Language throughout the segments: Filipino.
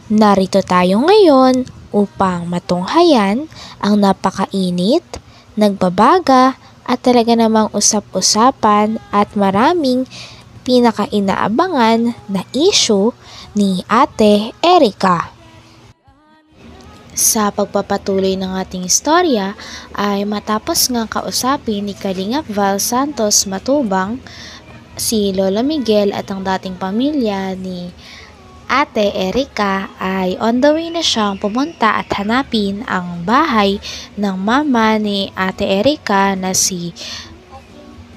Narito tayo ngayon upang matunghayan ang napakainit, nagbabaga at talaga namang usap-usapan at maraming pinaka-inaabangan na issue ni Ate Erica. Sa pagpapatuloy ng ating istorya ay matapos nga kausapin ni Kalingap Val Santos Matubang si Lola Miguel at ang dating pamilya ni Ate Erica ay on the way na siyang pumunta at hanapin ang bahay ng mama ni Ate Erica na si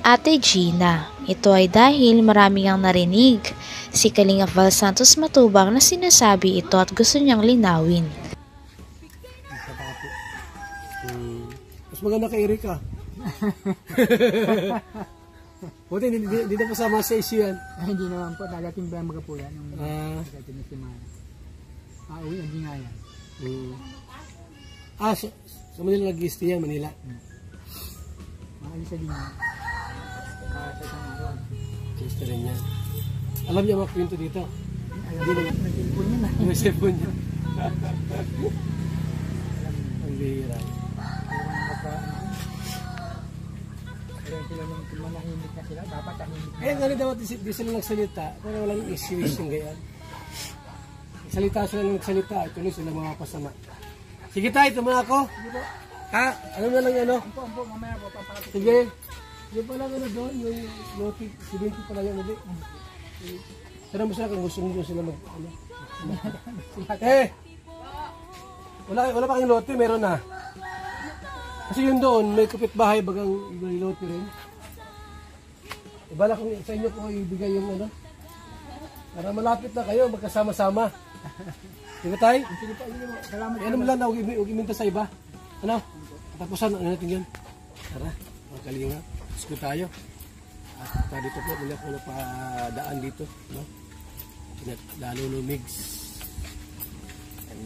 Ate Gina. Ito ay dahil marami ang narinig si Kalingap Val Santos Matubang na sinasabi ito at gusto niyang linawin. Mas maganda kay Erica. Buti, hindi na kasama sa issue yan. Hindi naman po, dadating ba ang magapulan nung dadating na simana. Uwi, hindi nga yan. Sa Manila nag-guest yan, Manila. Maalis sa din yan. Sa isang araw. Guest rin yan. Alam niya mga kwento dito? Alam niya, may cellphone niya na. May cellphone niya. Ang bihira. Pero sila nung manahimik na sila, dapat tahimik na. Nga rin dapat di sila nagsalita, pero walang issues yung ganyan. Salita sila nang nagsalita, ituloy sila mapapasama. Sige tayo, tama ako. Ha? Ano na lang yan, no? Ampo, mamaya po, papakapit. Sige. Yung pala ano doon, yung noti, 70 pala yung ulit. Sana mo sila kung gusto nyo sila mag, ano? Wala pa kayong lote, meron na. Kasi yun doon, may kapitbahay bagang may lote rin. Ibala kung sa inyo ko ibigay yung ano. Para malapit na kayo, magkasama-sama. Di ba tayo? Sige po, salamat. Ano mo lang na, huwag iminta sa iba. Ano? Tapusan, ano natin yan? Tara, mga kalinga. Gusto tayo. At dito po, muli ako napadaan dito. No? Lalo lumigs.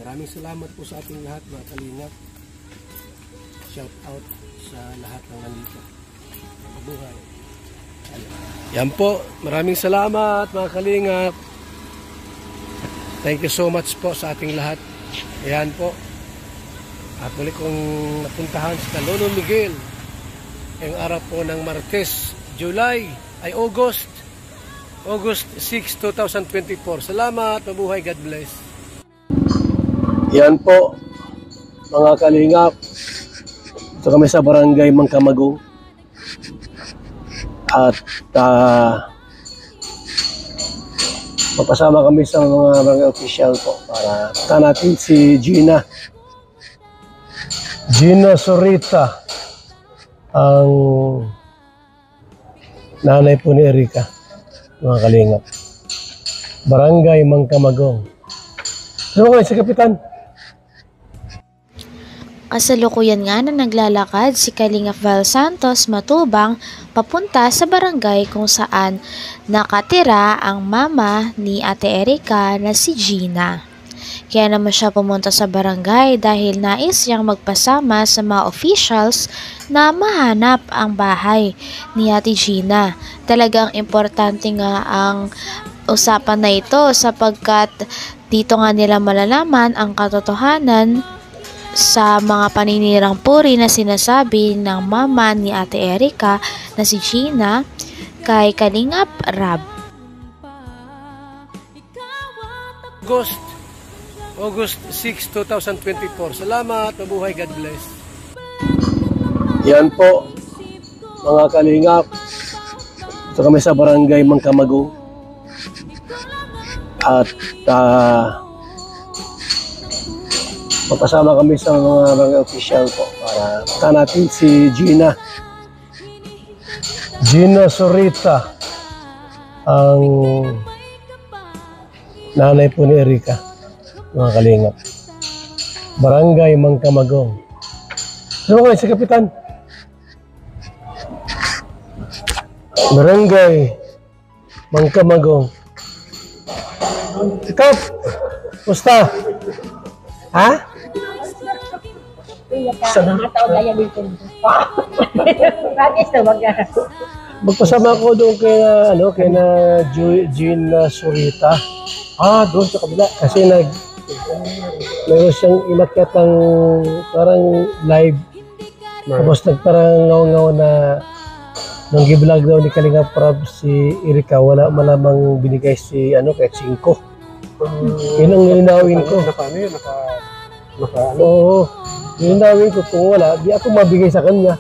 Maraming salamat po sa ating lahat, mga kalinga. Shout out sa lahat ng nandito. Mabuhay. Yan po. Maraming salamat, mga kalingap. Thank you so much po sa ating lahat. Ayan po. At muli kong napuntahan sa Lolo Miguel. Ang araw po ng Martes, August 6, 2024. Salamat. Mabuhay. God bless. Yan po, mga kalingap. Ito kami sa Barangay Mangkamagong. At magpasama kami sa mga barangay official po para punta natin si Gina Sorita, ang nanay po ni Erica, mga kalingap. Barangay Mangkamagong. Ano ba si Kapitan? Kasalukuyan nga na naglalakad si Kalingap Val Santos Matubang papunta sa barangay kung saan nakatira ang mama ni Ate Erica na si Gina. Kaya naman siya pumunta sa barangay dahil nais siyang magpasama sa mga officials na mahanap ang bahay ni Ate Gina. Talagang importante nga ang usapan na ito sapagkat dito nga nila malalaman ang katotohanan sa mga paninirang puri na sinasabi ng mama ni Ate Erica na si Gina kay Kalingap Rab. August 6, 2024. Salamat. Mabuhay. God bless. Yan po, mga kalingap. Ito kami sa Barangay Mangkamagong. At magpasama kami sa mga barangay official po para punta natin si Gina Sorita, ang nanay po ni Erica, mga kalingap. Barangay Mangkamagong. Ano ba si Kapitan? Barangay Mangkamagong. Kap! Musta? Ha? Magpasama ko doon kay Gina Sorita. Doon sa kabila. Kasi meron siyang inakyatang parang live. Tapos nagparang ngaw-ngaw na nung giblog daw ni Kalinga Prab si Erika, wala malamang binigay si kahit 5. Yun ang nilinawin ko. Oo. Nilinawin ko kung wala, di ako mabigay sa kanya.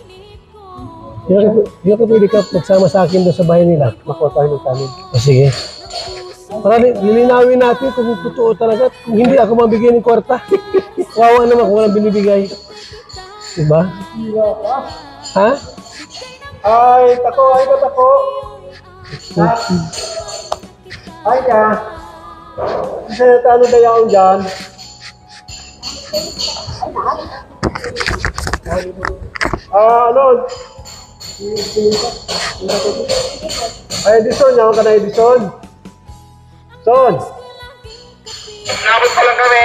Di ako pwede ka magsama sa akin doon sa bahay nila. Makuha tayo ng kanin. Sige. Para lilinawin natin kung totoo talaga. Kung hindi ako mabigay ng kwarta. Wawa naman kung walang binibigay. Diba? Ha? Ay, tako. Ay ka. Isa na tano na yaon dyan. Ano? Ay, Edison. Yaman ka na, Edison. Son! Nabot pa lang kami.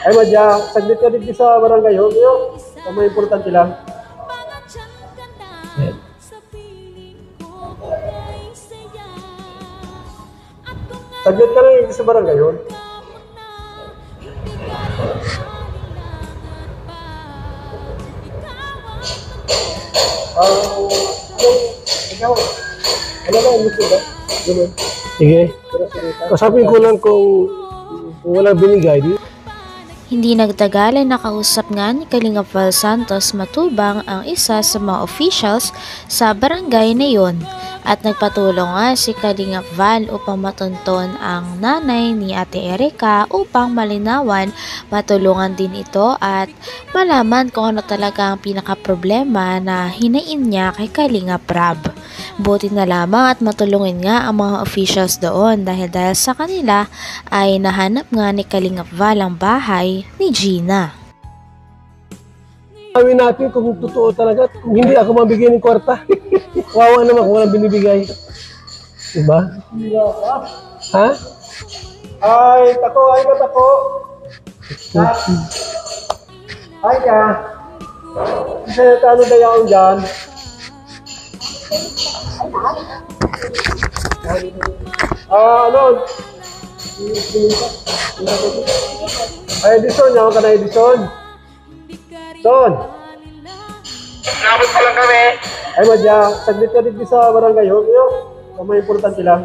Ay, madya. Saglit ka dito sa barangay. Yung may importante lang. Saglit ka lang dito sa barangay yun. Ikaw, ano ba ang gusto ba? Sige. Kasapin ko lang kung walang binigay. Hindi nagtagal ay nakausap nga ni Kalinga Val Santos Matubang ang isa sa mga officials sa barangay na yon. At nagpatulong nga si Kalinga Val upang matunton ang nanay ni Ate Erika upang malinawan, matulungan din ito at malaman kung ano talaga ang pinaka-problema na hinain niya kay Kalinga Prab. Buti na lamang at matulungin nga ang mga officials doon dahil sa kanila ay nahanap nga ni Kalinga Val ang bahay ni Gina. Gawin natin kung totoo talaga, kung hindi ako mabigay ng kwarta. Wawa naman kung walang binibigay. Diba? Ha? Ay, tako. Ay ka. Isa na tano na yaon dyan. Ano? Ay, Edison. Yaman ka na, Edison. Son! Nabot pa lang kami. Ay, madya. Saglit ka dito sa barangay. Yung may importante lang.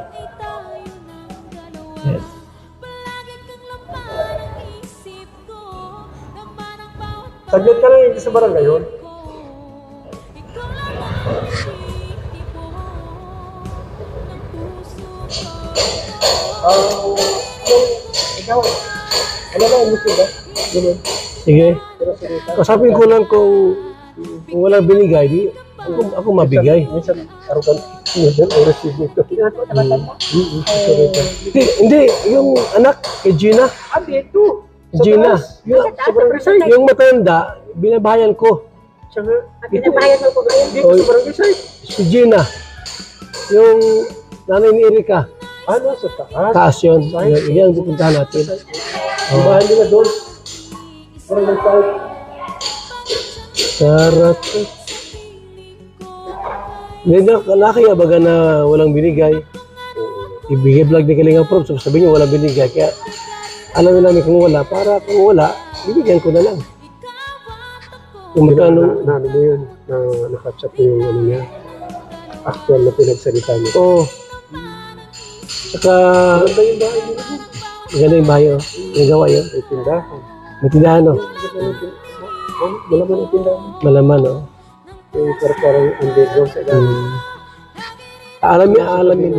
Saglit ka lang dito sa barangay yun. Ikaw, ano ba ang gusto ba? Sige. Kasapin ko lang kung walang binigay, di ako mabigay. Minsan, arrogant. Hindi, yung anak kay Gina. Dito. Gina. Yung matanda, binabayan ko. Binabayan mo ko ngayon dito sa barangay site. Si Gina. Yung nanay ni Erika. Ano sa taas? Taas yun. Yan, pupuntahan natin. Bahan nila doon. Barangay site. Sarat. Nakaya baga na walang binigay. Ibigay vlog ni Kalinga Prab. So sabi niyo walang binigay. Kaya alamin namin kung wala. Para kung wala, bibigyan ko na lang. Kung magkano. Na ano mo yun? Na nakatchat mo yung ano niya. Actual na pinagsalita niyo. Oo. Saka maganda yung bahay niyo. Maganda yung bahay. Yung gawa yun. May tindahan. May tindahan o. Malaman ang tindahan. Malaman o. Yung parang underground sa ilalim. Alamin.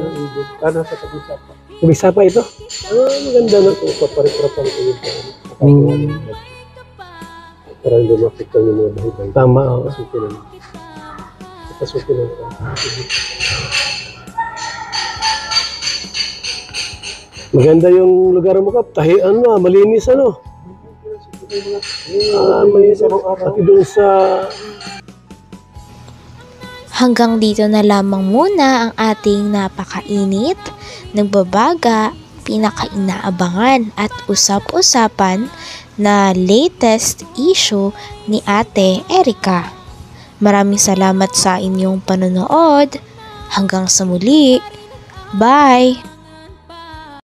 Kana sa Kabisapa. Kabisapa ito? Maganda na ito. Papariparapan ko yun. Parang lumapit ka yung mga bahay-bahay. Tama o. Pasukin lang. Maganda yung lugar mo, Kap. Tahian na, malinis ano. May pati doon sa... Hanggang dito na lamang muna ang ating napakainit, nagbabaga, pinakainaabangan at usap-usapan na latest issue ni Ate Erika. Maraming salamat sa inyong panonood. Hanggang sa muli. Bye!